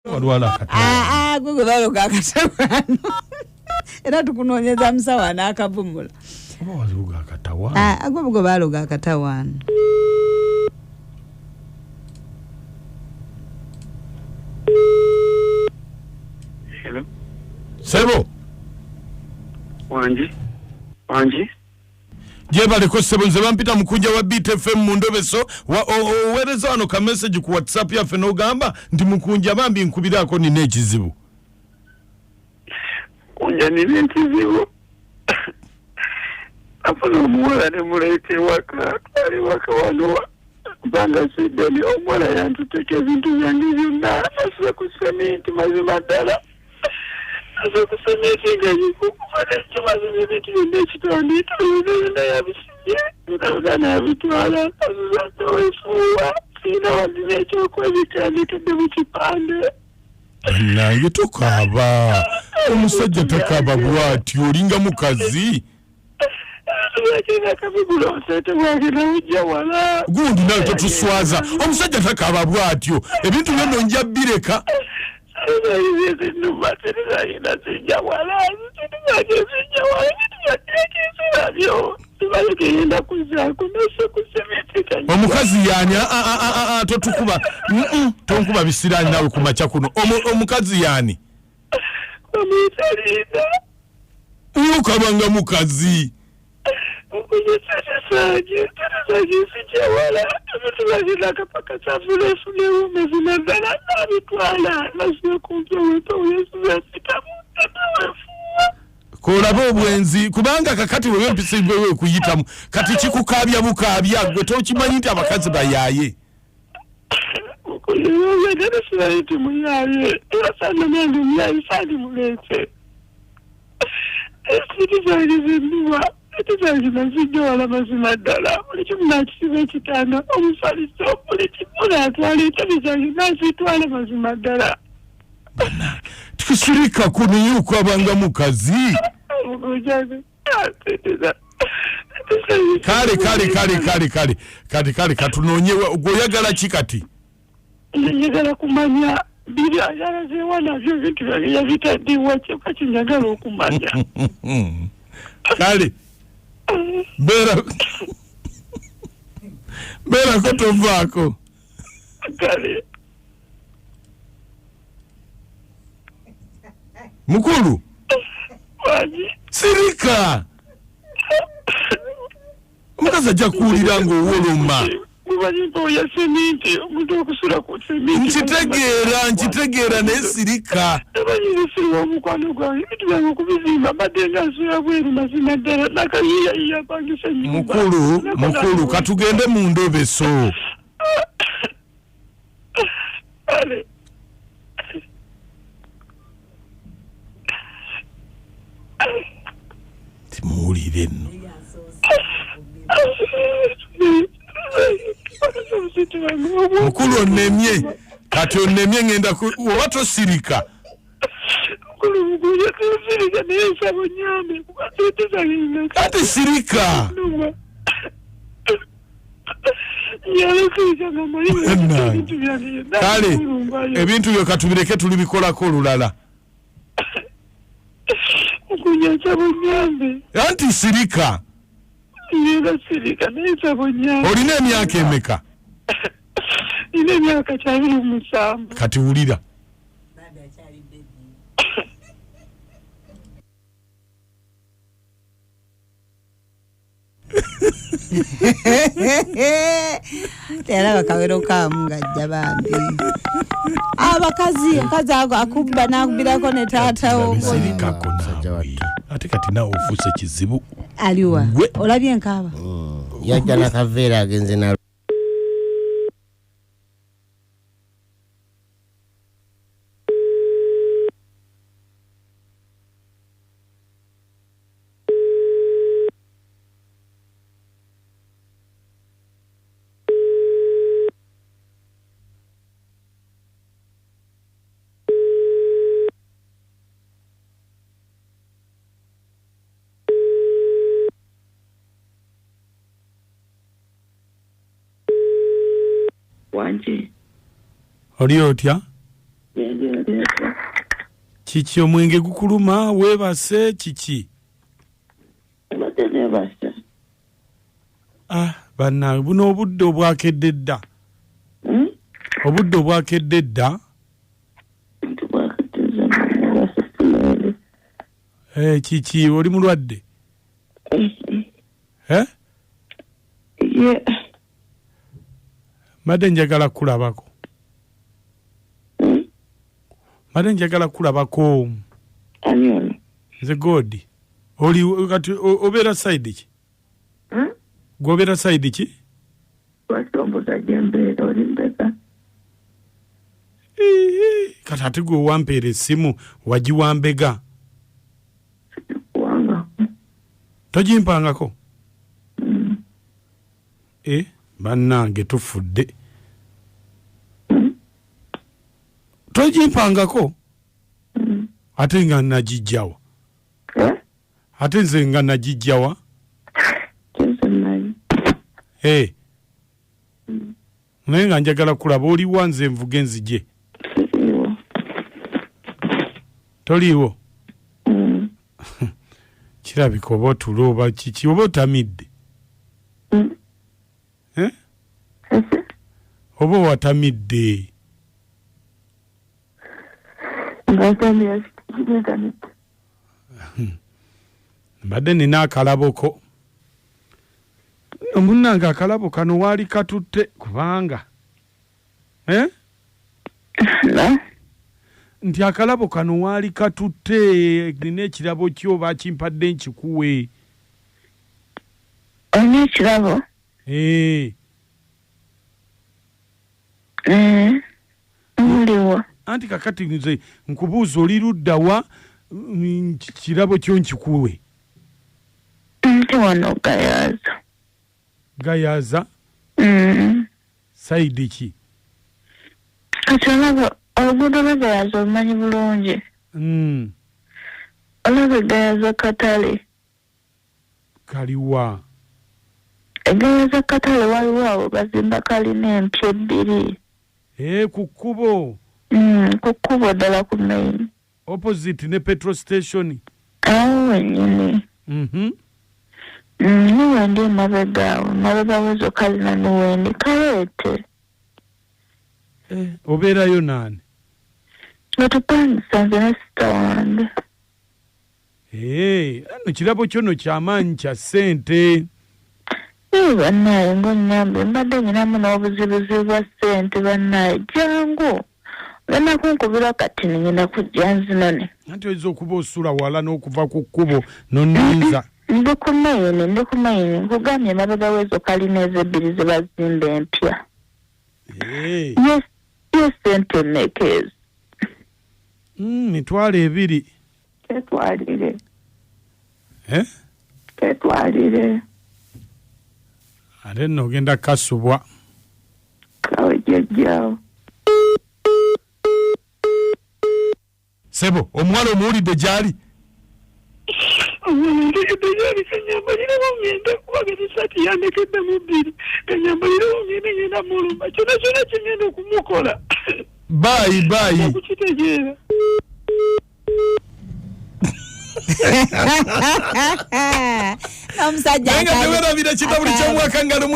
Walwala katawa. Gugu baloga katawa. Era tukunoonyeza msawa n'akavumula. Oba waluga katawa. Gugu baloga katawa. Hello. Sebo. Wanji. Jebale ko sebo nze bampita mukunja wa BTFM mu Ndobeso owereza wano ka message ku WhatsApp yafe n'ogamba ndi mukunja bambi nkubirako nina ekizibu. Kunja nina ekizibu. Afuna omuwala ne muleete waka twali waka wano banga sideni omuwala yantuteka ebintu byange byonna asuze ku sementi mazima ddala. Asuze ku sementi nga yikukufana ekimazima ebintu byonna ekitondi byonna yabisibye byonna yabitwala asuze ntowefuuwa siina wandina ekyokwebitandikidde mu kipande. Nange tokaaba omusajja takaba bwati olinga mukazi. Gundi nawe totuswaza omusajja takaba bwatyo ebintu byonna nja bireka. Omukazi yani totukuba tonkuba bisirani nawe kumacha kuno omukazi yani ukabanga mukazi kolaba obwenzi kubanga kakati wewe mpisibwe wewe kuyitamu kati kikukabya bukabya gwe tokimanyi nti abakazi bayaye. Wala mazima ddala buli nakisiba ekitanda omusaliso buli kimuna atwalita bizitwala mazima ddala. Tukisirika kuniyuko abanga mukazi. Kale katunonyewe goyagala kikati. Njagala kumanya biri ayala zewana byo bintu yabitaddiwa kyokati njagala okumanya. Kale Bera kotovako. Kale. Mukulu. Waji. Sirika. Mukaza jakulira ngo woloma. Mubanyimbo ya sementi omuntu okusula ku sementi. Nchitegera ne sirika. Abanyisirwa mukwano gwange bitubanga kubizimba madenga nsula bweru mazima ddala nakaliya yapangisa nyumba. Mukulu katugende mu Ndobeso. Ale. Timuulire nno. Mukulu onemye kati onemye ngenda oba tosirika. Kati sirika. Kale ebintu byo katubireke tulibikolako olulala. Anti sirika. Olina emyaka emeka? Ine emyaka 27. Kati wulira. Tera bakawero kamungajja bambi. Abakazi akubba nakubirako ne taata wo. Sirika kona. Ate kati nawe ofuse kizibu. Aliwa. Olabye nkaba. Yajja na kaveera agenze na Wanji. Oli otya? Yajja Kiki omwenge gukuluma webase kiki? Bana buno obudde obwakedde dda. Obudde obwakedde dda. Kiki oli mulwadde? Madde njagala kulabako. Madde njagala kulabako. Aniona. Nze Godi. Oli kati obera side ki? Gobera side ki? Wasomboza jembe oli mbeka. Kati ate gwe wampeera essimu wagiwambega. Wanga. Togimpangako? Bannange tufudde. Togimpangako? Ate nga nagijjawa. Ate nze nga nagijjawa. Naye nga njagala kulaba oliwa nze nvuge nzije. Toliiwo? Kirabika oba otulo oba kiki oba otamidde. Oba watamidde. Mbadde nina akalaboko. Omunnange akalabo kano waali katutte kubanga. Nti akalabo kano waali katutte nina ekirabo kyo bakimpadde nkikuwe. Olina ekirabo? Muliwa. Anti kakati nze nkubuuza oli ludda wa kirabo kyo nkikuwe. Nti wano Gayaza. Gayaza? Saidi ki? Kati olaba oluguudo lwa Gayaza olumanyi bulungi. Olaba Gayaza Katale. Kaliwa. Gayaza Katale waliwo awo bazimba kalina empya ebbiri. Ku kkubo. Ku kkubo ddala ku main. Opposite ne petrol station. Awo wennyini. Niwendi mabega wezo kalina niwendi kaleete. Obeerayo naani? Natupangisa nze ne sita wange. Ano kirabo kyono kyamaanyi kya ssente. Bannaye ng'onnyambe mbadde nyinamu n'obuzibuzi bwa ssente bannaye jangu. Olina kunkubira kati nnyina kujja nzinone. Anti oyinza okuba osula wala n'okuva ku kkubo n'onninza. Ndi ku maini nkugambye emabega wezo kalina ezebbiri ze bazimba empya. Yes, sente mmeka ezo? Mitwalo ebiri. Ketwalire. Ketwalire. Ate nno ogenda kasubwa. Kawe jjajjaawo. Sebo, omuwala omuwulidde gy'ali? Ndekete kanyambalirawo ngenda kubageza esaati yandekeddemu bbiri kanyambalirawo ngenda mulumba kyona kyona kyengenda okumukola. Bayi. Okukitegeera. Omusajja nga tewerabira kitabuli ky'omwaka nga